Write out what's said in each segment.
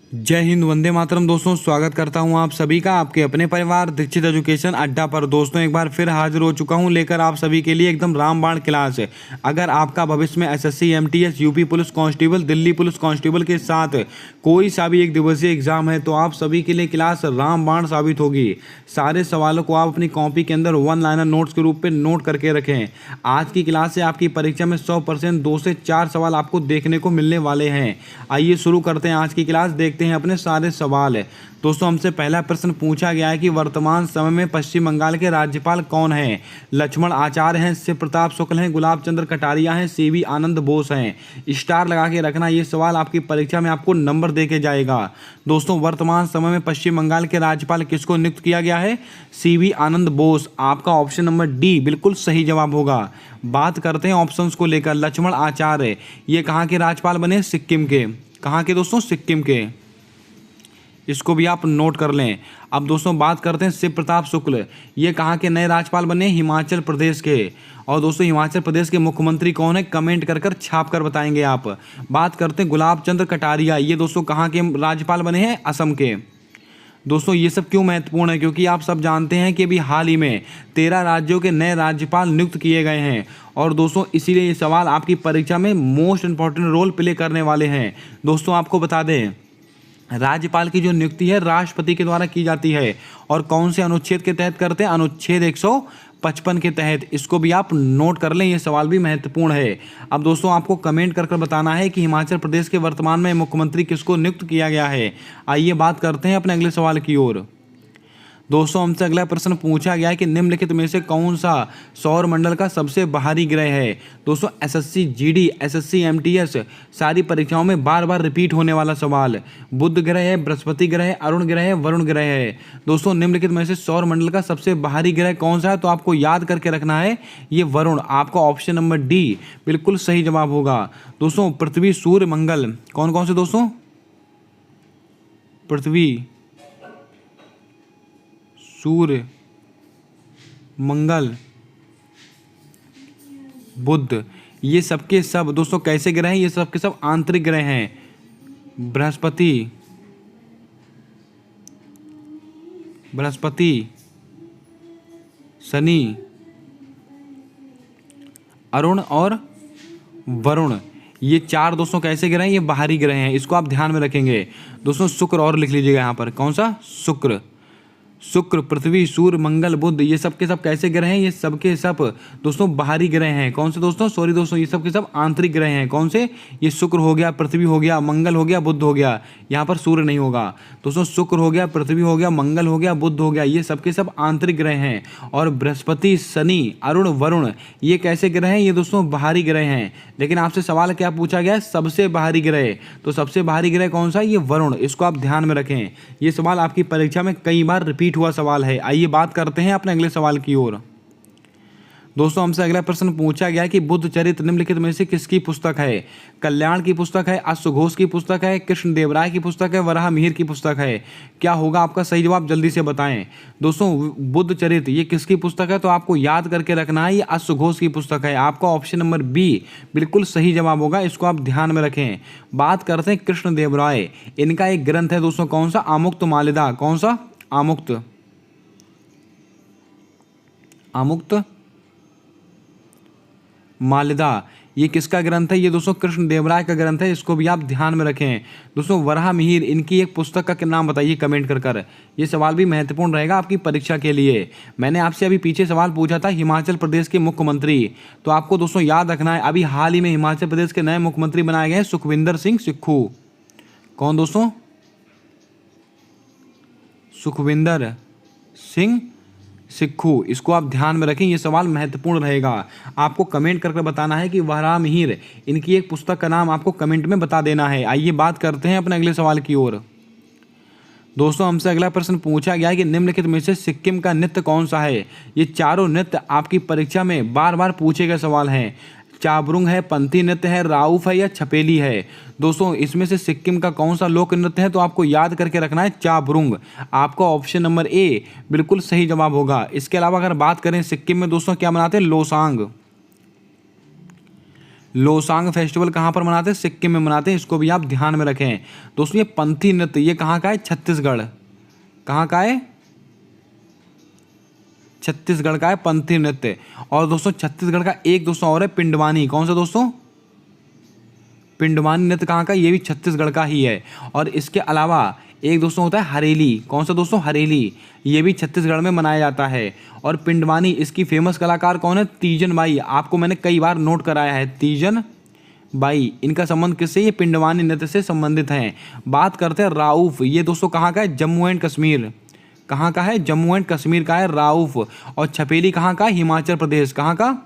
जय हिंद, वंदे मातरम। दोस्तों, स्वागत करता हूं आप सभी का आपके अपने परिवार दीक्षित एजुकेशन अड्डा पर। दोस्तों, एक बार फिर हाजिर हो चुका हूं लेकर आप सभी के लिए एकदम रामबाण क्लास है। अगर आपका भविष्य में SSC, MTS, UP police constable, Delhi police constable के साथ कोई सा भी एक दिवसीय एग्जाम है तो आप सभी के लिए क्लास रामबाण साबित होगी। सारे सवालों को आप अपनी कॉपी के अंदर वन लाइनर नोट्स के रूप में नोट करके रखें। आज की क्लास से आपकी परीक्षा में 100% 2 से 4 सवाल आपको देखने को मिलने वाले हैं। आइए शुरू करते हैं आज की क्लास। देखते हैं अपने सारे सवाल है। दोस्तों, हमसे पहला प्रश्न पूछा गया है कि वर्तमान समय में पश्चिम बंगाल के राज्यपाल कौन हैं? लक्ष्मण आचार्य हैं, शिव प्रताप शुक्ल हैं, गुलाब चंद्र कटारिया हैं, सीवी आनंद बोस हैं। स्टार लगा के रखना, ये सवाल आपकी परीक्षा में आपको नंबर दे के जाएगा। दोस्तों, वर्तमान समय में पश्चिम बंगाल के राज्यपाल किसको नियुक्त किया गया है? सीवी आनंद बोस। आपका ऑप्शन नंबर डी बिल्कुल सही जवाब होगा। बात करते हैं ऑप्शंस को लेकर। लक्ष्मण आचार्य ये कहाँ के राज्यपाल बने? सिक्किम के। कहाँ के दोस्तों? सिक्किम के। इसको भी आप नोट कर लें। अब दोस्तों बात करते हैं शिव प्रताप शुक्ल, ये कहाँ के नए राज्यपाल बने? हिमाचल प्रदेश के। और दोस्तों, हिमाचल प्रदेश के मुख्यमंत्री कौन है? कमेंट कर कर छाप कर बताएंगे आप। बात करते हैं गुलाब चंद्र कटारिया, ये दोस्तों कहाँ के राज्यपाल बने हैं? असम के। दोस्तों, ये सब क्यों महत्वपूर्ण है? क्योंकि आप सब जानते हैं कि अभी हाल ही में 13 राज्यों के नए राज्यपाल नियुक्त किए गए हैं। और दोस्तों, इसीलिए ये सवाल आपकी परीक्षा में मोस्ट इंपॉर्टेंट रोल प्ले करने वाले हैं। दोस्तों, आपको बता दें, राज्यपाल की जो नियुक्ति है राष्ट्रपति के द्वारा की जाती है। और कौन से अनुच्छेद के तहत करते हैं? अनुच्छेद 155 के तहत। इसको भी आप नोट कर लें, ये सवाल भी महत्वपूर्ण है। अब दोस्तों, आपको कमेंट कर कर बताना है कि हिमाचल प्रदेश के वर्तमान में मुख्यमंत्री किसको नियुक्त किया गया है। आइए बात करते हैं अपने अगले सवाल की ओर। दोस्तों, हमसे अगला प्रश्न पूछा गया है कि निम्नलिखित में से कौन सा सौर मंडल का सबसे बाहरी ग्रह है? दोस्तों, एसएससी जीडी, एसएससी एमटीएस सारी परीक्षाओं में बार बार रिपीट होने वाला सवाल। बुध ग्रह है, बृहस्पति ग्रह है, अरुण ग्रह है, वरुण ग्रह है। दोस्तों, निम्नलिखित में से सौर मंडल का सबसे बाहरी ग्रह कौन सा है? तो आपको याद करके रखना है, ये वरुण। आपका ऑप्शन नंबर डी बिल्कुल सही जवाब होगा। दोस्तों, पृथ्वी, सूर्य, मंगल कौन कौन से? दोस्तों, पृथ्वी, सूर्य, मंगल, बुध, ये सबके सब दोस्तों कैसे ग्रह हैं? ये सब के सब आंतरिक ग्रह हैं। बृहस्पति, शनि, अरुण और वरुण, ये चार दोस्तों कैसे ग्रह हैं? ये बाहरी ग्रह हैं। इसको आप ध्यान में रखेंगे। दोस्तों, शुक्र और लिख लीजिएगा यहाँ पर। कौन सा? शुक्र, पृथ्वी, सूर्य, मंगल, बुध, ये सब के सब कैसे ग्रह हैं? ये सब के सब दोस्तों बाहरी ग्रह हैं। कौन से दोस्तों? सॉरी दोस्तों, ये सब के सब आंतरिक ग्रह हैं। कौन से? ये शुक्र हो गया, पृथ्वी हो गया, मंगल हो गया, बुध हो गया। यहाँ पर सूर्य नहीं होगा। दोस्तों, शुक्र हो गया, पृथ्वी हो गया, मंगल हो गया, बुध हो गया, ये सब के सब आंतरिक ग्रह हैं। और बृहस्पति, शनि, अरुण, वरुण, ये कैसे ग्रह हैं? ये दोस्तों बाहरी ग्रह हैं। लेकिन आपसे सवाल क्या पूछा गया है? सबसे बाहरी ग्रह। तो सबसे बाहरी ग्रह कौन सा? ये वरुण। इसको आप ध्यान में रखें। ये सवाल आपकी परीक्षा में कई बार रिपीट हुआ सवाल है। आइए बात करते हैं अपने अगले सवाल की ओर। दोस्तों, हमसे अगला प्रश्न पूछा गया कि बुद्ध चरित्र निम्नलिखित में से किसकी पुस्तक है? कल्याण की पुस्तक है, अश्वघोष की पुस्तक है, कृष्ण देवराय की पुस्तक है, वराह मिहिर की पुस्तक है। क्या होगा आपका सही जवाब? जल्दी से बताएं। दोस्तों, बुद्ध चरित्र ये किसकी पुस्तक है? तो आपको याद करके रखना है, ये अश्वघोष की पुस्तक है। आपका ऑप्शन नंबर बी बिल्कुल सही जवाब होगा। इसको आप ध्यान में रखें। बात करते हैं कृष्ण देवराय, इनका एक ग्रंथ है दोस्तों, कौन सा? आमुक्त मालिदा। कौन सा? आमुक्त मालिदा, ये किसका ग्रंथ है? ये दोस्तों कृष्ण देवराय का ग्रंथ है। इसको भी आप ध्यान में रखें। दोस्तों, वराह मिहिर, इनकी एक पुस्तक का नाम बताइए कमेंट कर कर। ये सवाल भी महत्वपूर्ण रहेगा आपकी परीक्षा के लिए। मैंने आपसे अभी पीछे सवाल पूछा था हिमाचल प्रदेश के मुख्यमंत्री, तो आपको दोस्तों याद रखना है, अभी हाल ही में हिमाचल प्रदेश के नए मुख्यमंत्री बनाए गए हैं, सुखविंदर सिंह सुक्खू। कौन दोस्तों? सुखविंदर सिंह सुक्खू। इसको आप ध्यान में रखें, ये सवाल महत्वपूर्ण रहेगा। आपको कमेंट करके बताना है कि वराह मिहिर, इनकी एक पुस्तक का नाम आपको कमेंट में बता देना है। आइए बात करते हैं अपने अगले सवाल की ओर। दोस्तों, हमसे अगला प्रश्न पूछा गया है कि निम्नलिखित में से सिक्किम का नृत्य कौन सा है? ये चारों नृत्य आपकी परीक्षा में बार बार पूछे गए सवाल हैं। चाबरुंग है, पंथी नृत्य है, राउफ है या छपेली है। दोस्तों, इसमें से सिक्किम का कौन सा लोक नृत्य है? तो आपको याद करके रखना है चाबरुंग। आपका ऑप्शन नंबर ए बिल्कुल सही जवाब होगा। इसके अलावा अगर बात करें सिक्किम में दोस्तों क्या मनाते हैं? लोसांग। लोसांग फेस्टिवल कहाँ पर मनाते हैं? सिक्किम में मनाते हैं, इसको भी आप ध्यान में रखें। दोस्तों ये पंथी नृत्य ये कहाँ का है? छत्तीसगढ़। कहाँ का है? छत्तीसगढ़ का है पंथी नृत्य। और दोस्तों छत्तीसगढ़ का एक दोस्तों और है पिंडवानी। कौन सा दोस्तों? पिंडवानी नृत्य कहाँ का? ये भी छत्तीसगढ़ का ही है। और इसके अलावा एक दोस्तों होता है हरेली। कौन सा दोस्तों? हरेली। ये भी छत्तीसगढ़ में मनाया जाता है। और पिंडवानी इसकी फेमस कलाकार कौन है? तीजन बाई। आपको मैंने कई बार नोट कराया है, तीजन बाई। इनका संबंध किससे? ये पिंडवानी नृत्य से संबंधित हैं। बात करते हैं राउफ। ये दोस्तों कहाँ का है? जम्मू एंड कश्मीर। कहाँ का है? जम्मू एंड कश्मीर का है राउफ। और छपेली कहाँ का है? हिमाचल प्रदेश। कहाँ का?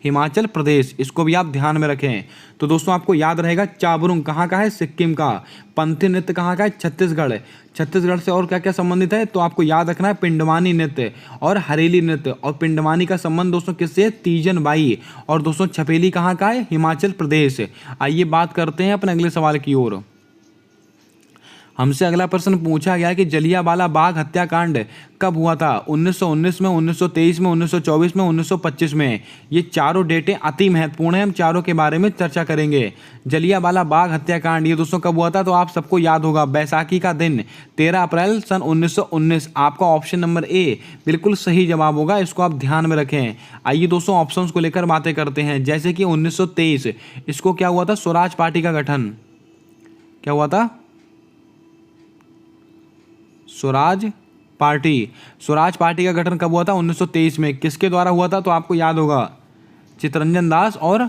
हिमाचल प्रदेश। इसको भी आप ध्यान में रखें। तो दोस्तों आपको याद रहेगा चाबरुंग कहाँ का है? सिक्किम का। पंथी नृत्य कहाँ का है? छत्तीसगढ़। छत्तीसगढ़ से और क्या क्या संबंधित है? तो आपको याद रखना है पिंडवानी नृत्य और हरेली नृत्य। और पिंडवानी का संबंध दोस्तों किससे है? तीजन बाई। और दोस्तों छपेली कहाँ का है? हिमाचल प्रदेश। आइए बात करते हैं अपने अगले सवाल की ओर। हमसे अगला प्रश्न पूछा गया कि जलियांवाला बाग हत्याकांड कब हुआ था? 1919 में, 1923 में, 1924 में, 1925 में। ये चारों डेटें अति महत्वपूर्ण हैं, हम चारों के बारे में चर्चा करेंगे। जलियांवाला बाग हत्याकांड ये दोस्तों कब हुआ था? तो आप सबको याद होगा बैसाखी का दिन 13 अप्रैल सन 1919। आपका ऑप्शन नंबर ए बिल्कुल सही जवाब होगा, इसको आप ध्यान में रखें। आइए दोस्तों ऑप्शंस को लेकर बातें करते हैं। जैसे कि 1923 इसको क्या हुआ था? स्वराज पार्टी का गठन। क्या हुआ था? स्वराज पार्टी। स्वराज पार्टी का गठन कब हुआ था? 1923 में। किसके द्वारा हुआ था? तो आपको याद होगा चित्तरंजन दास और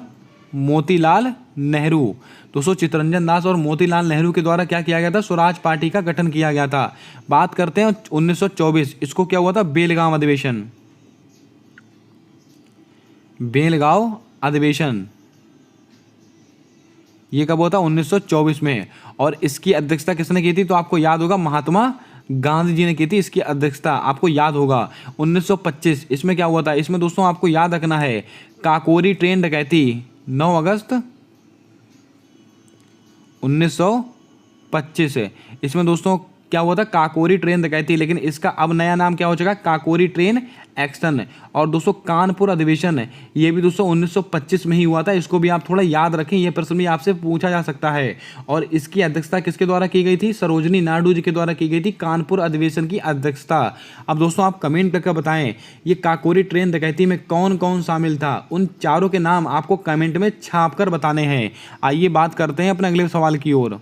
मोतीलाल नेहरू। दोस्तों चित्तरंजन दास और मोतीलाल नेहरू के द्वारा क्या किया गया था? स्वराज पार्टी का गठन किया गया था। बात करते हैं 1924 इसको क्या हुआ था? बेलगांव अधिवेशन। बेलगांव अधिवेशन ये कब हुआ था? 1924 में। और इसकी अध्यक्षता किसने की थी? तो आपको याद होगा महात्मा गांधी जी ने की थी इसकी अध्यक्षता, आपको याद होगा। 1925 इसमें क्या हुआ था? इसमें दोस्तों आपको याद रखना है काकोरी ट्रेन डकैती 9 अगस्त 1925। इसमें दोस्तों क्या हुआ था? काकोरी ट्रेन डकैती, लेकिन इसका अब नया नाम क्या हो चुका? Kakori train action. और दोस्तों कानपुर अधिवेशन ये भी दोस्तों 1925 में ही हुआ था, इसको भी आप थोड़ा याद रखें, ये प्रश्न भी आपसे पूछा जा सकता है। और इसकी अध्यक्षता किसके द्वारा की गई थी? सरोजनी नायडू जी के द्वारा की गई थी कानपुर अधिवेशन की अध्यक्षता। अब दोस्तों आप कमेंट करके बताएं ये काकोरी ट्रेन डकैती में कौन कौन शामिल था? उन चारों के नाम आपको कमेंट में छाप कर बताने हैं। आइए बात करते हैं अपने अगले सवाल की ओर।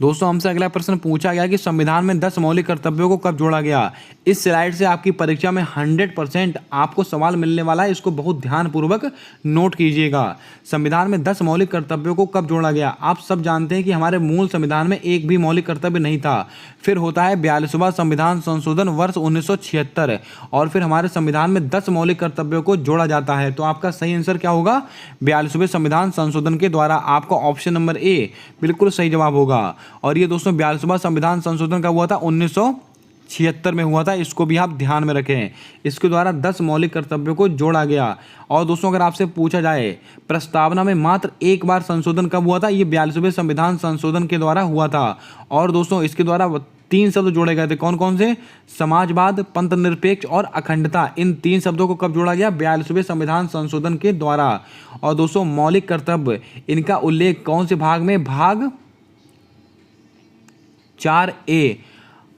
दोस्तों हमसे अगला प्रश्न पूछा गया कि संविधान में 10 मौलिक कर्तव्यों को कब जोड़ा गया? इस स्लाइड से आपकी परीक्षा में 100% आपको सवाल मिलने वाला है, इसको बहुत ध्यानपूर्वक नोट कीजिएगा। संविधान में 10 मौलिक कर्तव्यों को कब जोड़ा गया? आप सब जानते हैं कि हमारे मूल संविधान में एक भी मौलिक कर्तव्य नहीं था। फिर होता है 42वां संविधान संशोधन वर्ष 1976 और फिर हमारे संविधान में 10 मौलिक कर्तव्यों को जोड़ा जाता है। तो आपका सही आंसर क्या होगा? 42वें संविधान संशोधन के द्वारा। आपका ऑप्शन नंबर ए बिल्कुल सही जवाब होगा। और ये दोस्तों 42वां संविधान संशोधन कब हुआ था? 1976 में हुआ था, इसको भी आप ध्यान में रखें। इसके द्वारा 10 मौलिक कर्तव्यों को जोड़ा गया। और दोस्तों अगर आपसे पूछा जाए प्रस्तावना में मात्र एक बार संशोधन कब हुआ था? ये 42वें संविधान संशोधन के द्वारा हुआ था। और दोस्तों इसके द्वारा 3 शब्द जोड़े गए थे। कौन कौन से? समाजवाद, पंथ निरपेक्ष और अखंडता। इन 3 शब्दों को कब जोड़ा गया? 42वें संविधान संशोधन के द्वारा। और दोस्तों मौलिक कर्तव्य इनका उल्लेख कौन से भाग में? भाग 4A,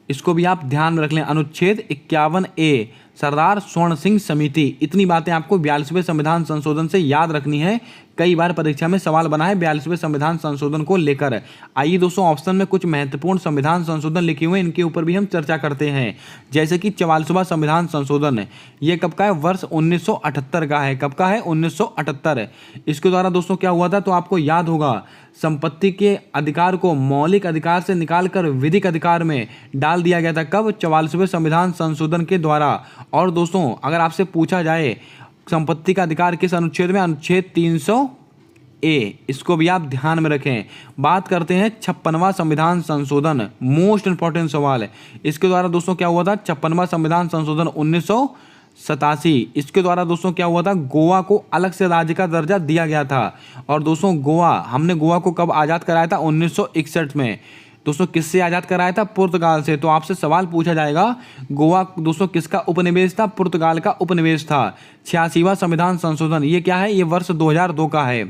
इसको भी आप ध्यान में रख लें। अनुच्छेद 51A सरदार स्वर्ण सिंह समिति। इतनी बातें आपको 42वें संविधान संशोधन से याद रखनी है। कई बार परीक्षा में सवाल बना है 42वें संविधान संशोधन को लेकर। आइए दोस्तों ऑप्शन में कुछ महत्वपूर्ण संविधान संशोधन लिखे हुए हैं, इनके ऊपर भी हम चर्चा करते हैं। जैसे कि 44वां संविधान संशोधन ये कब का है? वर्ष 1978 का है। कब का है? 1978। इसके द्वारा दोस्तों क्या हुआ था? तो आपको याद होगा संपत्ति के अधिकार को मौलिक अधिकार से निकालकर विधिक अधिकार में डाल दिया गया था। कब? 44वें संविधान संशोधन के द्वारा। और दोस्तों अगर आपसे पूछा जाए संपत्ति का अधिकार किस अनुच्छेद में? अनुच्छेद 300A, इसको भी आप ध्यान में रखें। बात करते हैं 56वां संविधान संशोधन, मोस्ट इंपॉर्टेंट सवाल है। इसके द्वारा दोस्तों क्या हुआ था? 56वां संविधान संशोधन 1987। इसके द्वारा दोस्तों क्या हुआ था? गोवा को अलग से राज्य का दर्जा दिया गया था। और दोस्तों हमने गोवा को कब आज़ाद कराया था? 1961 में। दोस्तों किससे आज़ाद कराया था? पुर्तगाल से। तो आपसे सवाल पूछा जाएगा, गोवा दोस्तों किसका उपनिवेश था? पुर्तगाल का उपनिवेश था। 86वां संविधान संशोधन ये क्या है? ये वर्ष 2002 का है,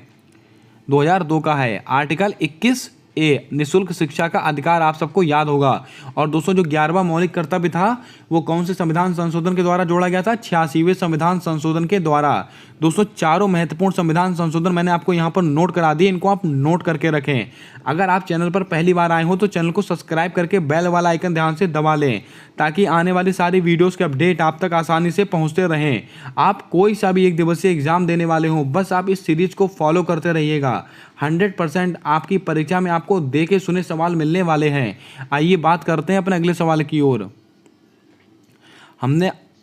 2002 का है। आर्टिकल 21A निःशुल्क शिक्षा का अधिकार आप सबको याद होगा। और दोस्तों जो 11वां मौलिक कर्तव्य था वो कौन से संविधान संशोधन के द्वारा जोड़ा गया था? 86वें संविधान संशोधन के द्वारा। दोस्तों चारों महत्वपूर्ण संविधान संशोधन मैंने आपको यहाँ पर नोट करा दिए, इनको आप नोट करके रखें। अगर आप चैनल पर पहली बार आए हो तो चैनल को सब्सक्राइब करके बेल वाला आइकन ध्यान से दबा लें, ताकि आने वाली सारी वीडियोस के अपडेट आप तक आसानी से पहुंचते रहें। आप कोई सा भी एक दिवसीय एग्जाम देने वाले हो, बस आप इस सीरीज को फॉलो करते रहिएगा। 100% आपकी परीक्षा में आपको देखे सुने सवाल मिलने वाले हैं। आइए बात करते हैं अपने अगले सवाल की ओर।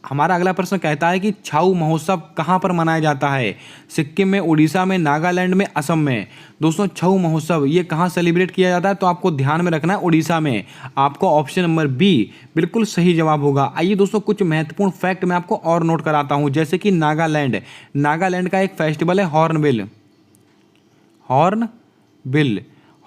हमारा अगला प्रश्न कहता है कि छाऊ महोत्सव कहाँ पर मनाया जाता है? सिक्किम में, उड़ीसा में, नागालैंड में, असम में। दोस्तों छाऊ महोत्सव ये कहाँ सेलिब्रेट किया जाता है? तो आपको ध्यान में रखना है उड़ीसा में। आपको ऑप्शन नंबर बी बिल्कुल सही जवाब होगा। आइए दोस्तों कुछ महत्वपूर्ण फैक्ट मैं आपको और नोट कराता हूँ, जैसे कि नागालैंड का एक फेस्टिवल है हॉर्नबिल।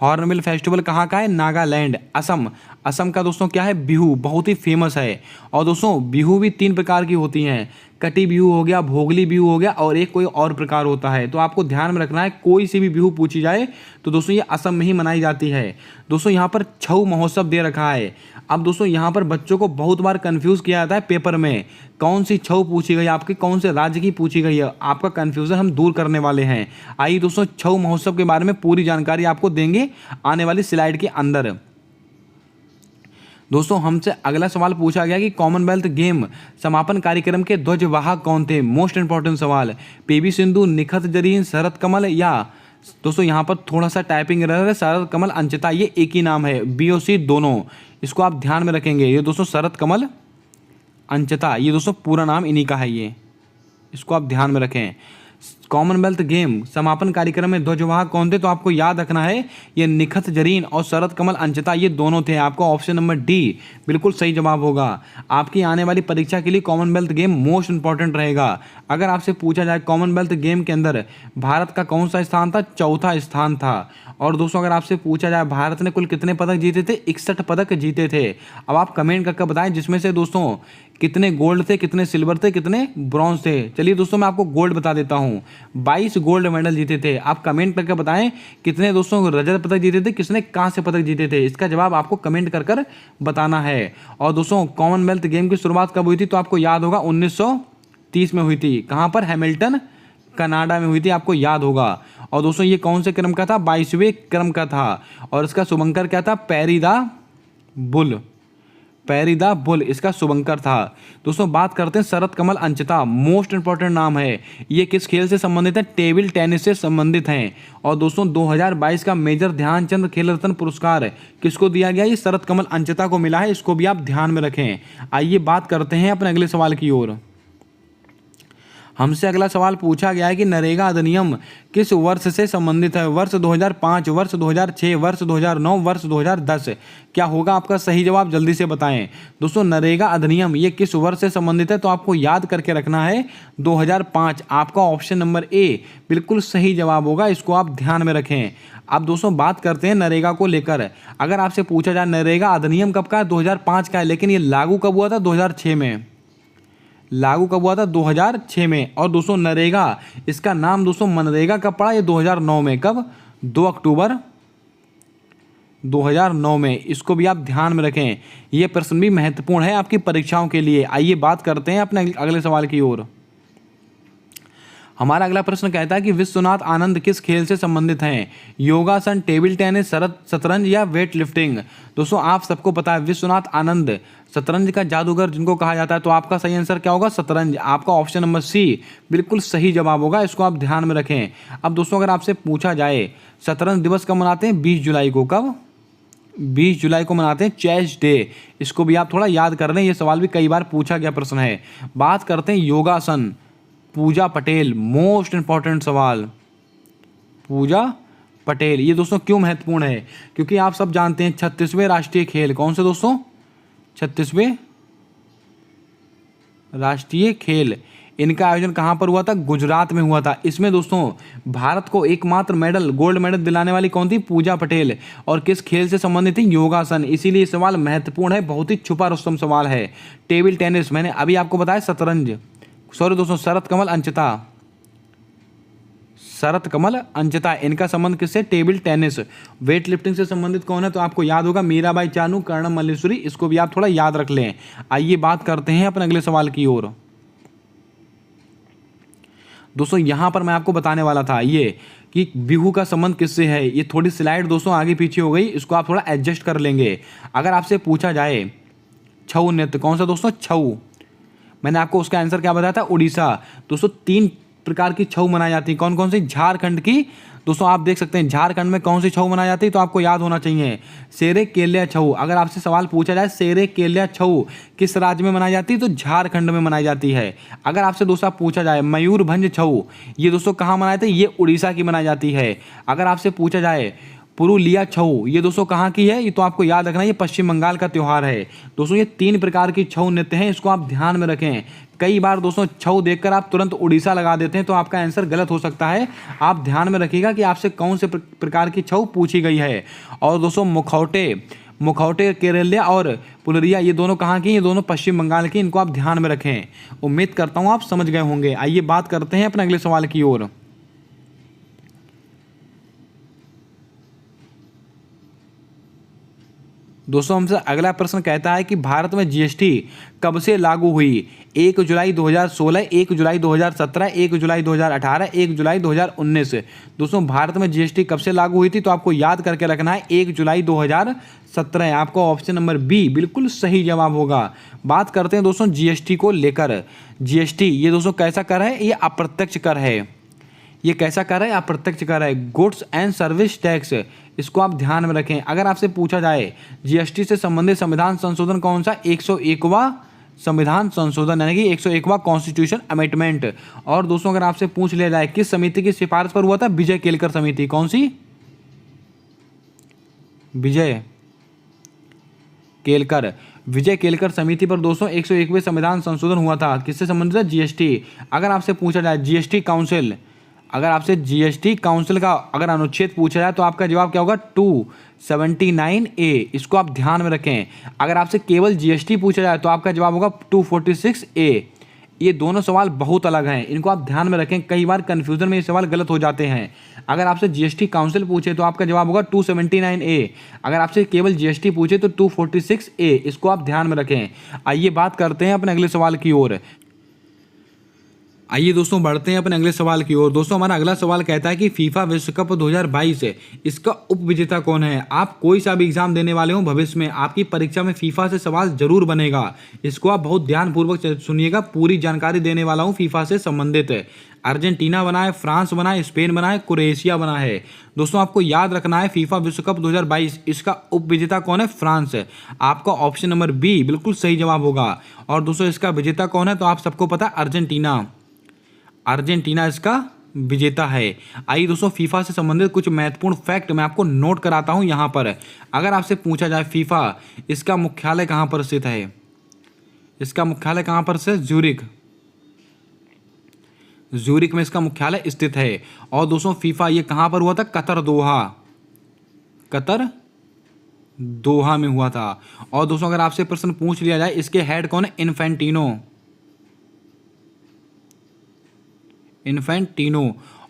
हॉर्नबिल फेस्टिवल कहाँ का है? नागालैंड। असम का दोस्तों क्या है? बिहू, बहुत ही फेमस है। और दोस्तों बिहू भी 3 प्रकार की होती हैं, कटी बिहू हो गया, भोगली बिहू हो गया, और एक कोई और प्रकार होता है। तो आपको ध्यान में रखना है, कोई सी भी बिहू पूछी जाए तो दोस्तों ये असम में ही मनाई जाती है। दोस्तों यहाँ पर छऊ महोत्सव दे रखा है। अब दोस्तों यहाँ पर बच्चों को बहुत बार कंफ्यूज किया जाता है पेपर में, कौन सी छऊ पूछी गई आपके, कौन से राज्य की पूछी गई है। आपका कन्फ्यूजन हम दूर करने वाले हैं। आइए दोस्तों छऊ महोत्सव के बारे में पूरी जानकारी आपको देंगे आने वाली स्लाइड के अंदर। दोस्तों हमसे अगला सवाल पूछा गया कि कॉमनवेल्थ गेम समापन कार्यक्रम के ध्वजवाहक कौन थे? मोस्ट इंपॉर्टेंट सवाल। पीवी सिंधु, निखत जरीन, शरत कमल, या दोस्तों यहाँ पर थोड़ा सा टाइपिंग एरर है, शरत कमल, अंचिता, ये एक ही नाम है, बी और सी दोनों। इसको आप ध्यान में रखेंगे। ये दोस्तों शरत कमल, अंचिता, ये दोस्तों पूरा नाम इन्हीं का है, ये इसको आप ध्यान में रखें। कॉमनवेल्थ गेम समापन कार्यक्रम में ध्वजवाहक कौन थे? तो आपको याद रखना है ये निखत जरीन और शरत कमल अंचिता ये दोनों थे। आपको ऑप्शन नंबर डी बिल्कुल सही जवाब होगा। आपकी आने वाली परीक्षा के लिए कॉमनवेल्थ गेम मोस्ट इंपॉर्टेंट रहेगा। अगर आपसे पूछा जाए कॉमनवेल्थ गेम के अंदर भारत का कौन सा स्थान था? चौथा स्थान था। और दोस्तों अगर आपसे पूछा जाए भारत ने कुल कितने पदक जीते थे? 61 पदक जीते थे। अब आप कमेंट करके बताएं जिसमें से दोस्तों कितने गोल्ड थे, कितने सिल्वर थे, कितने ब्रॉन्ज थे। चलिए दोस्तों मैं आपको गोल्ड बता देता हूँ, 22 गोल्ड मेडल जीते थे। आप कमेंट करके बताएं कितने दोस्तों रजत पदक जीते थे, किसने कांस्य पदक जीते थे। इसका जवाब आपको कमेंट कर कर बताना है। और दोस्तों कॉमनवेल्थ गेम की शुरुआत कब हुई थी? तो आपको याद होगा 1930 में हुई थी। कहाँ पर? हैमिल्टन, कनाडा में हुई थी, आपको याद होगा। और दोस्तों ये कौन से क्रम का था? 22वें क्रम का था। और इसका शुभंकर क्या था? पैरी द बुल इसका शुभंकर था। दोस्तों बात करते हैं शरत कमल अंचिता, मोस्ट इंपॉर्टेंट नाम है। ये किस खेल से संबंधित है? टेबल टेनिस से संबंधित हैं। और दोस्तों 2022 का मेजर ध्यानचंद खेल रत्न पुरस्कार किसको दिया गया? ये शरत कमल अंचिता को मिला है, इसको भी आप ध्यान में रखें। आइए बात करते हैं अपने अगले सवाल की ओर। हमसे अगला सवाल पूछा गया है कि नरेगा अधिनियम किस वर्ष से संबंधित है? वर्ष 2005, वर्ष 2006, वर्ष 2009, वर्ष 2010। क्या होगा आपका सही जवाब? जल्दी से बताएं। दोस्तों नरेगा अधिनियम ये किस वर्ष से संबंधित है? तो आपको याद करके रखना है 2005। आपका ऑप्शन नंबर ए बिल्कुल सही जवाब होगा, इसको आप ध्यान में रखें। अब दोस्तों बात करते हैं नरेगा को लेकर। अगर आपसे पूछा जाए नरेगा अधिनियम कब का है? 2005 का है, लेकिन ये लागू कब हुआ था? 2006 में। लागू कब हुआ था? 2006 में। और दोस्तों नरेगा इसका नाम दोस्तों मनरेगा कब पड़ा? ये 2009 में। कब? 2 अक्टूबर 2009 में। इसको भी आप ध्यान में रखें, ये प्रश्न भी महत्वपूर्ण है आपकी परीक्षाओं के लिए। आइए बात करते हैं अपने अगले सवाल की ओर। हमारा अगला प्रश्न कहता है कि विश्वनाथ आनंद किस खेल से संबंधित हैं? योगासन, टेबल टेनिस, शतरंज या वेट लिफ्टिंग। दोस्तों आप सबको पता है विश्वनाथ आनंद शतरंज का जादूगर जिनको कहा जाता है। तो आपका सही आंसर क्या होगा? शतरंज। आपका ऑप्शन नंबर सी बिल्कुल सही जवाब होगा, इसको आप ध्यान में रखें। अब दोस्तों अगर आपसे पूछा जाए शतरंज दिवस कब मनाते हैं? 20 जुलाई को। कब? 20 जुलाई को मनाते हैं, चेस डे। इसको भी आप थोड़ा याद कर लें, ये सवाल भी कई बार पूछा गया प्रश्न है। बात करते हैं योगासन, पूजा पटेल, मोस्ट इंपॉर्टेंट सवाल। पूजा पटेल ये दोस्तों क्यों महत्वपूर्ण है? क्योंकि आप सब जानते हैं 36वें राष्ट्रीय खेल कौन से दोस्तों? 36वें राष्ट्रीय खेल इनका आयोजन कहाँ पर हुआ था? गुजरात में हुआ था। इसमें दोस्तों भारत को एकमात्र मेडल, गोल्ड मेडल दिलाने वाली कौन थी? पूजा पटेल। और किस खेल से संबंधित थी? योगासन। इसीलिए ये सवाल महत्वपूर्ण है, बहुत ही छुपा रुस्तम सवाल है। टेबल टेनिस, मैंने अभी आपको बताया शतरंज, सॉरी दोस्तों, शरत कमल अंकिता, शरत कमल अंकिता, इनका संबंध किससे? Table tennis. वेट लिफ्टिंग से संबंधित कौन है? तो आपको याद होगा मीराबाई चानू, कर्णम मल्लेश्वरी, इसको भी आप थोड़ा याद रख लें। आइए बात करते हैं अपने अगले सवाल की ओर। दोस्तों यहां पर मैं आपको बताने वाला था ये कि बिहू का संबंध किससे है। ये थोड़ी स्लाइड दोस्तों आगे पीछे हो गई, इसको आप थोड़ा एडजस्ट कर लेंगे। अगर आपसे पूछा जाए छऊ नृत्य, कौन सा दोस्तों? छऊ। मैंने आपको उसका आंसर क्या बताया था? उड़ीसा। दोस्तों 3 प्रकार की छऊ मनाई जाती है। कौन कौन सी? झारखंड की। दोस्तों आप देख सकते हैं झारखंड में कौन सी छऊ मनाई जाती है, तो आपको याद होना चाहिए सेरे केल्या छऊ। अगर आपसे सवाल पूछा जाए सेरे केल्या छऊ किस राज्य में मनाई जाती है, तो झारखंड में मनाई जाती है। अगर आपसे दोस्तों पूछा जाए मयूरभंज छऊ, ये दोस्तों कहाँ मनाए थे? ये उड़ीसा की मनाई जाती है। अगर आपसे पूछा जाए पुरुलिया छऊ, ये दोस्तों कहाँ की है? ये तो आपको याद रखना, ये पश्चिम बंगाल का त्यौहार है। दोस्तों ये 3 प्रकार की छऊ नृत्य हैं, इसको आप ध्यान में रखें। कई बार दोस्तों छऊ देखकर आप तुरंत उड़ीसा लगा देते हैं, तो आपका आंसर गलत हो सकता है। आप ध्यान में रखिएगा कि आपसे कौन से प्रकार की छऊ पूछी गई है। और दोस्तों मुखौटे केरलिया और पुलरिया, ये दोनों कहाँ की? ये दोनों पश्चिम बंगाल की। इनको आप ध्यान में रखें। उम्मीद करता हूँ आप समझ गए होंगे। आइए बात करते हैं अपने अगले सवाल की ओर। दोस्तों हमसे अगला प्रश्न कहता है कि भारत में जीएसटी कब से लागू हुई? 1 जुलाई 2016, 1 जुलाई 2017, 1 जुलाई 2018, 1 जुलाई 2019। दोस्तों भारत में जीएसटी कब से लागू हुई थी? तो आपको याद करके रखना है 1 जुलाई 2017। आपका ऑप्शन नंबर बी बिल्कुल सही जवाब होगा। बात करते हैं दोस्तों जीएसटी को लेकर। जीएसटी ये दोस्तों कैसा कर है? ये अप्रत्यक्ष कर है। ये कैसा कर है? अप्रत्यक्ष कर है। गुड्स एंड सर्विस टैक्स, इसको आप ध्यान में रखें। अगर आपसे पूछा जाए जीएसटी से संबंधित संविधान संशोधन कौन सा? 101वां संविधान संशोधन, यानी कि 101वां कॉन्स्टिट्यूशन अमेंडमेंट। और दोस्तों अगर आपसे पूछ लिया जाए किस समिति की सिफारिश पर हुआ था? विजय केलकर समिति। कौन सी? विजय केलकर समिति पर दोस्तों 101वें संविधान संशोधन हुआ था। किससे संबंधित है? जीएसटी। अगर आपसे पूछा जाए जीएसटी काउंसिल, अगर आपसे जीएसटी काउंसिल का अगर अनुच्छेद पूछा जाए तो आपका जवाब क्या होगा? 279A। इसको आप ध्यान में रखें। अगर आपसे केवल जीएसटी पूछा जाए तो आपका जवाब होगा 246A। ये दोनों सवाल बहुत अलग हैं, इनको आप ध्यान में रखें। कई बार कंफ्यूजन में ये सवाल गलत हो जाते हैं। अगर आपसे जीएसटी काउंसिल पूछे तो आपका जवाब होगा 279A। अगर आपसे केवल जीएसटी पूछे तो 246A। इसको आप ध्यान में रखें। आइए बात करते हैं अपने अगले सवाल की ओर। आइए दोस्तों बढ़ते हैं अपने अगले सवाल की ओर। दोस्तों हमारा अगला सवाल कहता है कि फीफा विश्व कप 2022 है, इसका उपविजेता कौन है? आप कोई सा भी एग्जाम देने वाले हो भविष्य में, आपकी परीक्षा में फीफा से सवाल जरूर बनेगा। इसको आप बहुत ध्यानपूर्वक सुनिएगा, पूरी जानकारी देने वाला हूँ फीफा से संबंधित। अर्जेंटीना बना है, फ्रांस बना है, स्पेन बना है, क्रोएशिया बना है। दोस्तों आपको याद रखना है फीफा विश्व कप 2022, इसका उपविजेता कौन है? फ्रांस। आपका ऑप्शन नंबर बी बिल्कुल सही जवाब होगा। और दोस्तों इसका विजेता कौन है? तो आप सबको पता है अर्जेंटीना इसका विजेता है। आइए दोस्तों फीफा से संबंधित कुछ महत्वपूर्ण फैक्ट मैं आपको नोट कराता हूं यहां पर। अगर आपसे पूछा जाए फीफा इसका मुख्यालय कहां पर स्थित है? इसका मुख्यालय कहां पर स्थित? ज्यूरिक में इसका मुख्यालय स्थित है। और दोस्तों फीफा ये कहां पर हुआ था? कतर दोहा में हुआ था। और दोस्तों अगर आपसे प्रश्न पूछ लिया जाए इसके हेड कौन है? इन्फेंटिनो।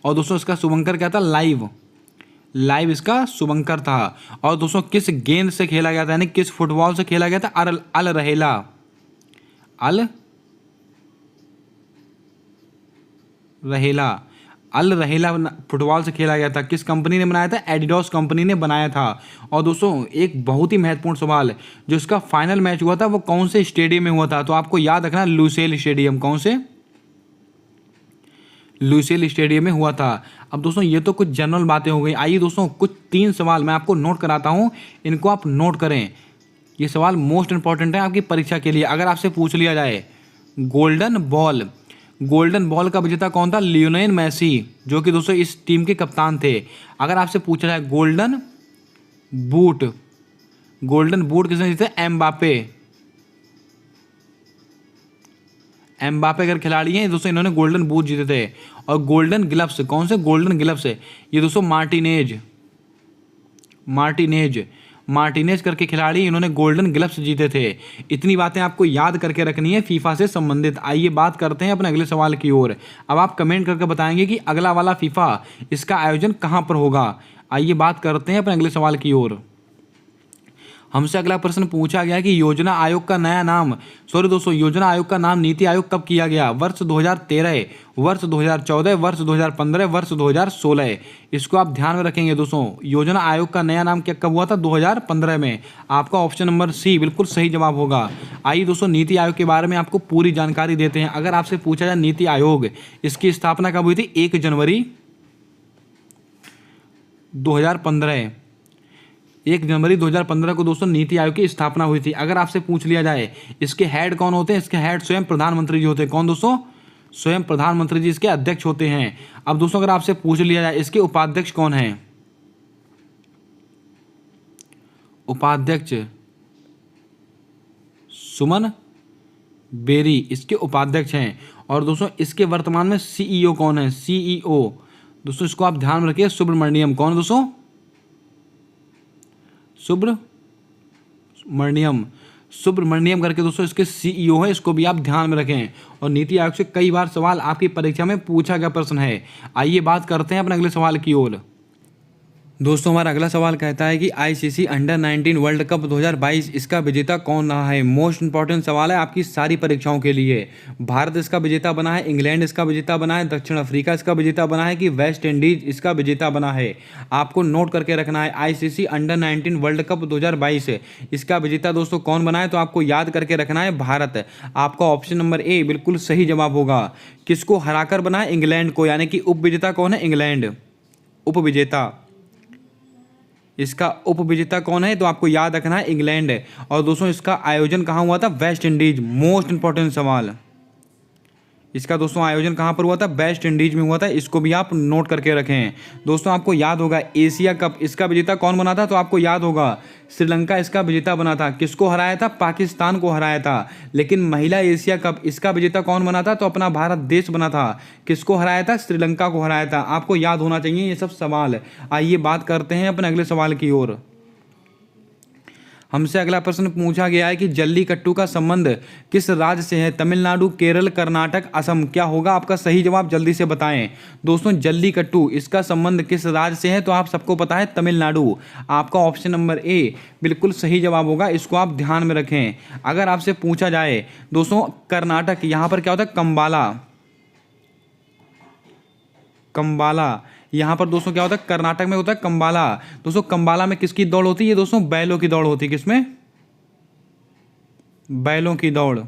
और दोस्तों इसका शुभंकर क्या था? लाइव इसका शुभंकर था। और दोस्तों किस गेंद से खेला गया था, यानी किस फुटबॉल से खेला गया था? अल रहेला फुटबॉल से खेला गया था। किस कंपनी ने बनाया था? एडिडास कंपनी ने बनाया था। और दोस्तों एक बहुत ही महत्वपूर्ण सवाल, जो इसका फाइनल मैच हुआ था वो कौन से स्टेडियम में हुआ था? तो आपको याद रखना लुसेल स्टेडियम। कौन से? लुसेल स्टेडियम में हुआ था। अब दोस्तों ये तो कुछ जनरल बातें हो गई। आइए दोस्तों कुछ 3 सवाल मैं आपको नोट कराता हूं, इनको आप नोट करें। ये सवाल मोस्ट इंपॉर्टेंट है आपकी परीक्षा के लिए। अगर आपसे पूछ लिया जाए गोल्डन बॉल का विजेता कौन था? लियोनेल मेसी, जो कि दोस्तों इस टीम के कप्तान थे। अगर आपसे पूछा जाए गोल्डन बूट किसने जीते? एम्बापे अगर खिलाड़ी हैं दोस्तों, इन्होंने गोल्डन बूट जीते थे। और गोल्डन ग्लव्स, कौन से गोल्डन ग्लव्स है ये दोस्तों? मार्टिनेज करके खिलाड़ी, इन्होंने गोल्डन ग्लव्स जीते थे। इतनी बातें आपको याद करके रखनी है फीफा से संबंधित। आइए बात करते हैं अपने अगले सवाल की ओर। अब आप कमेंट करके बताएंगे कि अगला वाला फीफा इसका आयोजन कहाँ पर होगा। आइए बात करते हैं अपने अगले सवाल की ओर। हमसे अगला प्रश्न पूछा गया कि योजना आयोग का नया नाम, सॉरी दोस्तों, योजना आयोग का नाम नीति आयोग कब किया गया? वर्ष 2013, वर्ष 2014, वर्ष 2015, वर्ष 2016। इसको आप ध्यान में रखेंगे दोस्तों। योजना आयोग का नया नाम क्या कब हुआ था? 2015 में। आपका ऑप्शन नंबर सी बिल्कुल सही जवाब होगा। आइए दोस्तों, नीति आयोग के बारे में आपको पूरी जानकारी देते हैं। अगर आपसे पूछा जाए नीति आयोग, इसकी स्थापना कब हुई थी? 1 जनवरी 2015। 1 जनवरी 2015 को दोस्तों नीति आयोग की स्थापना हुई थी। अगर आपसे पूछ लिया जाए इसके हेड कौन होते हैं? इसके हेड स्वयं प्रधानमंत्री जी होते हैं। कौन दोस्तों? स्वयं प्रधानमंत्री जी इसके अध्यक्ष होते हैं। अब दोस्तों अगर आपसे पूछ लिया जाए इसके उपाध्यक्ष कौन हैं? उपाध्यक्ष सुमन बेरी इसके उपाध्यक्ष हैं। और दोस्तों इसके वर्तमान में सीईओ कौन है? सीईओ दोस्तों इसको आप ध्यान में रखिए, सुब्रमण्यम। कौन दोस्तों? सुब्रमण्यम करके दोस्तों इसके सीईओ है। इसको भी आप ध्यान में रखें। और नीति आयोग से कई बार सवाल आपकी परीक्षा में पूछा गया प्रश्न है। आइए बात करते हैं अपने अगले सवाल की ओर। दोस्तों हमारा अगला सवाल कहता है कि आईसीसी अंडर 19 वर्ल्ड कप 2022 इसका विजेता कौन रहा है? मोस्ट इंपॉर्टेंट सवाल है आपकी सारी परीक्षाओं के लिए। भारत इसका विजेता बना है, इंग्लैंड इसका विजेता बना है, दक्षिण अफ्रीका इसका विजेता बना है कि वेस्ट इंडीज इसका विजेता बना है? आपको नोट करके रखना है। आईसीसी अंडर 19 वर्ल्ड कप 2022 इसका विजेता दोस्तों कौन बना है? तो आपको याद करके रखना है भारत। आपका ऑप्शन नंबर ए बिल्कुल सही जवाब होगा। किसको हराकर बना है? इंग्लैंड को, यानी कि उपविजेता कौन है? इंग्लैंड उपविजेता। इसका उपविजेता कौन है? तो आपको याद रखना है इंग्लैंड है। और दोस्तों इसका आयोजन कहाँ हुआ था? West Indies. मोस्ट इंपॉर्टेंट सवाल। इसका दोस्तों आयोजन कहाँ पर हुआ था? वेस्ट इंडीज में हुआ था। इसको भी आप नोट करके रखें। दोस्तों आपको याद होगा एशिया कप इसका विजेता कौन बना था? तो आपको याद होगा श्रीलंका इसका विजेता बना था। किसको हराया था? पाकिस्तान को हराया था। लेकिन महिला एशिया कप इसका विजेता कौन बना था? तो अपना भारत देश बना था। किसको हराया था? श्रीलंका को हराया था। आपको याद होना चाहिए ये सब सवाल। आइए बात करते हैं अपने अगले सवाल की ओर। हमसे अगला प्रश्न पूछा गया है कि जल्लीकट्टू का संबंध किस राज्य से है? तमिलनाडु, केरल, कर्नाटक, असम। क्या होगा आपका सही जवाब? जल्दी से बताएं। दोस्तों जल्लीकट्टू इसका संबंध किस राज्य से है? तो आप सबको पता है तमिलनाडु। आपका ऑप्शन नंबर ए बिल्कुल सही जवाब होगा। इसको आप ध्यान में रखें। अगर आपसे पूछा जाए दोस्तों कर्नाटक, यहाँ पर क्या होता है? कंबाला। यहाँ पर दोस्तों क्या होता है? कर्नाटक में होता है कंबाला। दोस्तों कंबाला में किसकी दौड़ होती है? ये दोस्तों बैलों की दौड़ होती है। किसमें? बैलों की दौड़।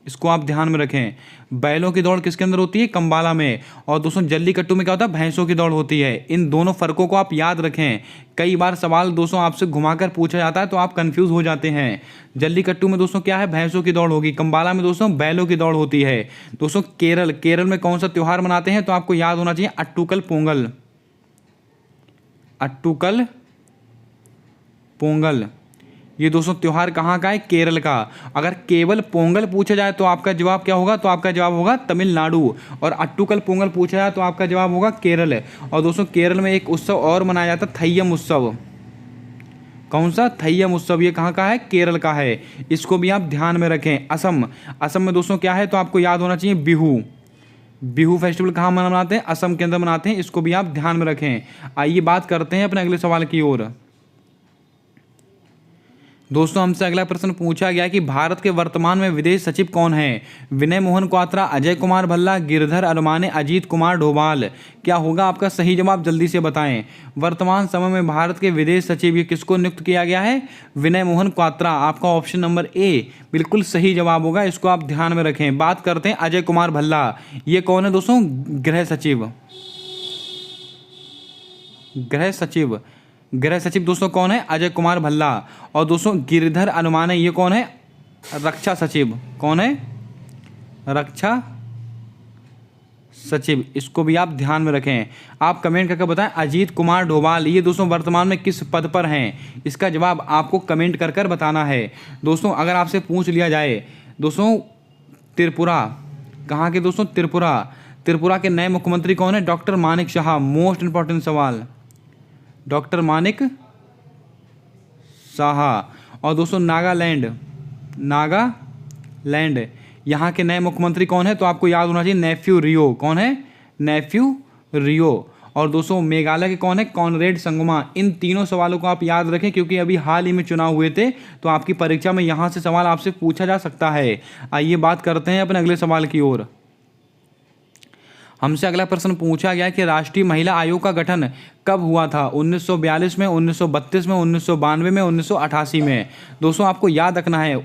इसको आप ध्यान में रखें। बैलों की दौड़ किसके अंदर होती है? कंबाला में। और दोस्तों जल्लीकट्टू में क्या होता है? भैंसों की दौड़ होती है। इन दोनों फर्कों को आप याद रखें। कई बार सवाल दोस्तों आपसे घुमाकर पूछा जाता है तो आप कंफ्यूज हो जाते हैं। जल्लीकट्टू में दोस्तों क्या है? भैंसों की दौड़ होगी। कंबाला में दोस्तों बैलों की दौड़ होती है। दोस्तों केरल में कौन सा त्यौहार मनाते हैं? तो आपको याद होना चाहिए अट्टुकल पोंगल। ये दोस्तों त्योहार कहाँ का है? केरल का। अगर केवल पोंगल पूछा जाए तो आपका जवाब क्या होगा? तो आपका जवाब होगा तमिलनाडु। और अट्टुकल पोंगल पूछा जाए तो आपका जवाब होगा केरल। और दोस्तों केरल में एक उत्सव और मनाया जाता है, थैयम उत्सव। कौन सा? थैयम उत्सव। ये कहाँ का है? केरल का है। इसको भी आप ध्यान में रखें। असम में दोस्तों क्या है? तो आपको याद होना चाहिए बिहू फेस्टिवल कहाँ मनाते हैं? असम के अंदर मनाते हैं। इसको भी आप ध्यान में रखें। आइए बात करते हैं अपने अगले सवाल की ओर। दोस्तों हमसे अगला प्रश्न पूछा गया कि भारत के वर्तमान में विदेश सचिव कौन है? विनय मोहन क्वात्रा, अजय कुमार भल्ला, गिरधर अरमाने, अजीत कुमार डोभाल। क्या होगा आपका सही जवाब? जल्दी से बताएं। वर्तमान समय में भारत के विदेश सचिव ये किसको नियुक्त किया गया है? विनय मोहन क्वात्रा। आपका ऑप्शन नंबर ए बिल्कुल सही जवाब होगा। इसको आप ध्यान में रखें। बात करते हैं अजय कुमार भल्ला। ये कौन है दोस्तों? गृह सचिव दोस्तों कौन है? अजय कुमार भल्ला। और दोस्तों गिरधर अरमाने ये कौन है? रक्षा सचिव। कौन है? रक्षा सचिव। इसको भी आप ध्यान में रखें। आप कमेंट करके बताएं। अजीत कुमार डोभाल ये दोस्तों वर्तमान में किस पद पर हैं? इसका जवाब आपको कमेंट कर बताना है। दोस्तों अगर आपसे पूछ लिया जाए दोस्तों त्रिपुरा, कहाँ के दोस्तों? त्रिपुरा। त्रिपुरा के नए मुख्यमंत्री कौन है? Doctor Manik Shah. Most important सवाल, डॉक्टर मानिक शाह। और दोस्तों नागालैंड, नागालैंड यहाँ के नए मुख्यमंत्री कौन है? तो आपको याद होना चाहिए नेफ्यू रियो। कौन है? नेफ्यू रियो। और दोस्तों मेघालय के कौन है? कॉनरेड संगमा। इन तीनों सवालों को आप याद रखें क्योंकि अभी हाल ही में चुनाव हुए थे, तो आपकी परीक्षा में यहाँ से सवाल आपसे पूछा जा सकता है। आइए बात करते हैं अपने अगले सवाल की ओर। हमसे अगला प्रश्न पूछा गया कि राष्ट्रीय महिला आयोग का गठन कब हुआ था? 1942 में, 1932 में, 1992 में, 1988 में। दोस्तों आपको याद रखना है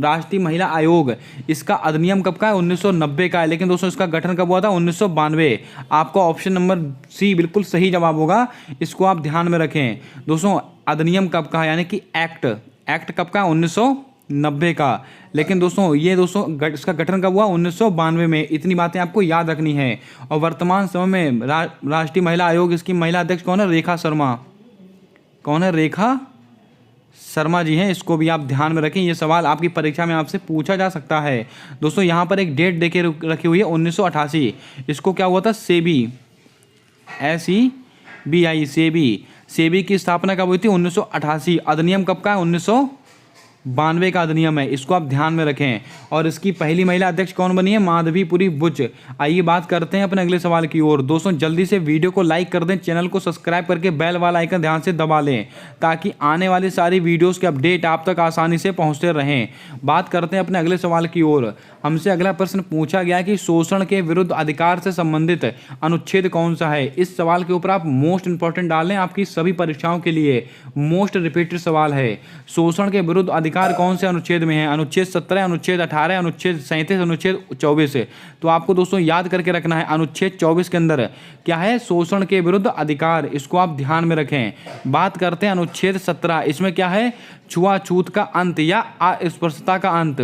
राष्ट्रीय महिला आयोग, इसका अधिनियम कब का है? 1990 का है, लेकिन दोस्तों इसका गठन कब हुआ था? 1992। आपका ऑप्शन नंबर सी बिल्कुल सही जवाब होगा, इसको आप ध्यान में रखें। दोस्तों अधिनियम कब का है, यानी कि एक्ट कब का? 1990 का। लेकिन दोस्तों ये इसका गठन कब हुआ? 1992 में। इतनी बातें आपको याद रखनी है। और वर्तमान समय में राष्ट्रीय महिला आयोग, इसकी महिला अध्यक्ष कौन है? रेखा शर्मा। कौन है? रेखा शर्मा जी हैं। इसको भी आप ध्यान में रखें, ये सवाल आपकी परीक्षा में आपसे पूछा जा सकता है। दोस्तों यहाँ पर एक डेट देके रखी हुई है 1988। इसको क्या हुआ था? सेबी, SEBI, सेबी की स्थापना कब हुई थी? 1988। अधिनियम कब का है? 1992 का अधिनियम है, इसको आप ध्यान में रखें। और इसकी पहली महिला अध्यक्ष कौन बनी है? माधवीपुरी बुच। आइए बात करते हैं अपने अगले सवाल की ओर। दोस्तों जल्दी से वीडियो को लाइक कर दें, चैनल को सब्सक्राइब करके बेल वाला आइकन ध्यान से दबा लें ताकि आने वाली सारी वीडियोस के अपडेट आप तक आसानी से पहुंचते रहें। बात करते हैं अपने अगले सवाल की ओर। हमसे अगला प्रश्न पूछा गया कि शोषण के विरुद्ध अधिकार से संबंधित अनुच्छेद कौन सा है? इस सवाल के ऊपर आप मोस्ट इंपॉर्टेंट डाल लें, आपकी सभी परीक्षाओं के लिए मोस्ट रिपीटेड सवाल है। शोषण के विरुद्ध अधिकार कौन से अनुच्छेद में है? अनुच्छेद 17, अनुच्छेद 18, अनुच्छेद 37, अनुच्छेद 24। तो आपको दोस्तों याद करके रखना है अनुच्छेद 24 के अंदर क्या है? शोषण के विरुद्ध अधिकार, इसको आप ध्यान में रखें। बात करते हैं अनुच्छेद 17, इसमें क्या है? छुआछूत का अंत या अस्पृश्यता का अंत,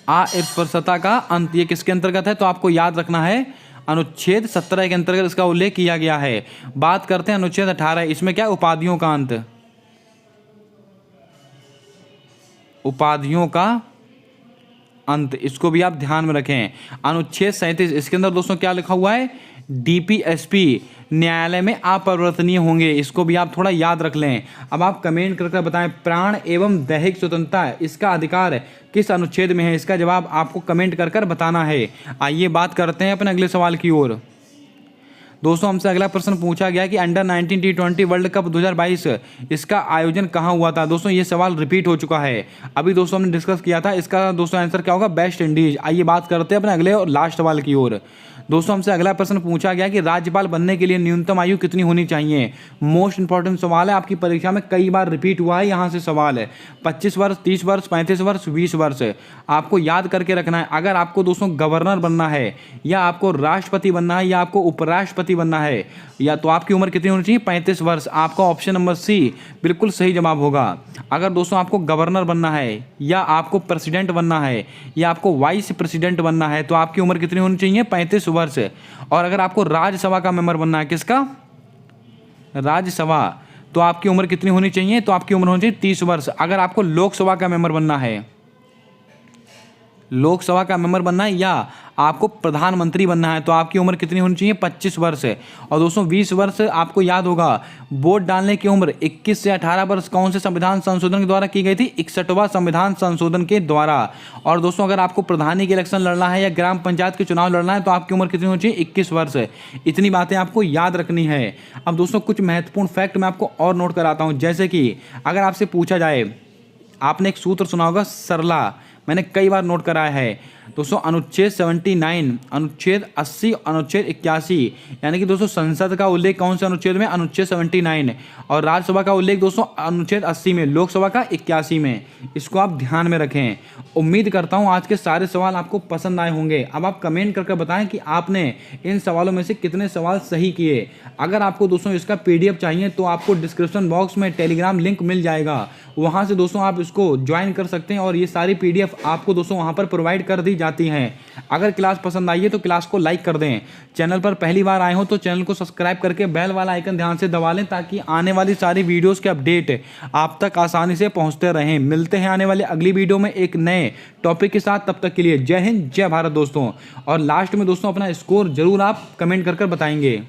अस्पृश्यता का अंत, ये किसके अंतर्गत है? तो आपको याद रखना है अनुच्छेद 17 के अंतर्गत इसका उल्लेख किया गया है। बात करते हैं अनुच्छेद 18, इसमें क्या? उपाधियों का अंत, उपाधियों का अंत, इसको भी आप ध्यान में रखें। अनुच्छेद 37, इसके अंदर दोस्तों क्या लिखा हुआ है? DPSP न्यायालय में अपरिवर्तनीय होंगे, इसको भी आप थोड़ा याद रख लें। अब आप कमेंट करके बताएं प्राण एवं दैहिक स्वतंत्रता, इसका अधिकार किस अनुच्छेद में है? इसका जवाब आपको कमेंट कर बताना है। आइए बात करते हैं अपने अगले सवाल की ओर। दोस्तों हमसे अगला प्रश्न पूछा गया कि अंडर 19 T20 वर्ल्ड कप 2022 इसका आयोजन कहाँ हुआ था? दोस्तों ये सवाल रिपीट हो चुका है, अभी दोस्तों हमने डिस्कस किया था। इसका दोस्तों आंसर क्या होगा? West Indies. आइए बात करते हैं अपने अगले और लास्ट सवाल की ओर। दोस्तों हमसे अगला प्रश्न पूछा गया कि राज्यपाल बनने के लिए न्यूनतम आयु कितनी होनी चाहिए? मोस्ट इंपॉर्टेंट सवाल है, आपकी परीक्षा में कई बार रिपीट हुआ है। यहाँ से सवाल है 25 वर्ष, 30 वर्ष, 35 वर्ष, 20 वर्ष। आपको याद करके रखना है। अगर आपको दोस्तों गवर्नर बनना है या आपको राष्ट्रपति बनना है या आपको उपराष्ट्रपति बनना है, या तो आपकी उम्र कितनी होनी चाहिए? 35 वर्ष। आपका ऑप्शन नंबर सी बिल्कुल सही जवाब होगा। अगर दोस्तों आपको गवर्नर बनना है या आपको प्रेसिडेंट बनना है या आपको वाइस प्रेसिडेंट बनना है तो आपकी उम्र कितनी होनी चाहिए? 35 वर्ष। और अगर आपको राज्यसभा का मेंबर बनना है, किसका? राज्यसभा, तो आपकी उम्र कितनी होनी चाहिए? तो आपकी उम्र होनी चाहिए 30 वर्ष। अगर आपको लोकसभा का मेंबर बनना है, लोकसभा का मेंबर बनना है या आपको प्रधानमंत्री बनना है तो आपकी उम्र कितनी होनी चाहिए? 25 वर्ष। और दोस्तों 20 वर्ष आपको याद होगा वोट डालने की उम्र 21 से 18 वर्ष कौन से संविधान संशोधन के द्वारा की गई थी? 61वां संविधान संशोधन के द्वारा। और दोस्तों अगर आपको प्रधानी के इलेक्शन लड़ना है या ग्राम पंचायत के चुनाव लड़ना है तो आपकी उम्र कितनी होनी चाहिए? 21 वर्ष। इतनी बातें आपको याद रखनी है। अब दोस्तों कुछ महत्वपूर्ण फैक्ट मैं आपको और नोट कराता हूँ, जैसे कि अगर आपसे पूछा जाए, आपने एक सूत्र सुना होगा सरला, मैंने कई बार नोट कराया है दोस्तों, अनुच्छेद 79, अनुच्छेद 80, अनुच्छेद 81, यानी कि दोस्तों संसद का उल्लेख कौन से अनुच्छेद में? अनुच्छेद 79। और राज्यसभा का उल्लेख दोस्तों अनुच्छेद 80 में, लोकसभा का 81 में। इसको आप ध्यान में रखें। उम्मीद करता हूं आज के सारे सवाल आपको पसंद आए होंगे। अब आप कमेंट करके बताएं कि आपने इन सवालों में से कितने सवाल सही किए। अगर आपको दोस्तों इसका PDF चाहिए तो आपको डिस्क्रिप्शन बॉक्स में टेलीग्राम लिंक मिल जाएगा, वहाँ से दोस्तों आप इसको ज्वाइन कर सकते हैं और ये सारी PDF आपको दोस्तों वहाँ पर प्रोवाइड कर दी जाती हैं। अगर क्लास पसंद आई है तो क्लास को लाइक कर दें। चैनल पर पहली बार आए हो तो चैनल को सब्सक्राइब करके बेल वाला आइकन ध्यान से दबा लें, ताकि आने वाली सारी वीडियोस के अपडेट आप तक आसानी से पहुंचते रहें। मिलते हैं आने वाले अगली वीडियो में एक नए टॉपिक के साथ। तब तक के लिए जय हिंद, जय भारत दोस्तों। और लास्ट में दोस्तों अपना स्कोर जरूर आप कमेंट कर बताएंगे।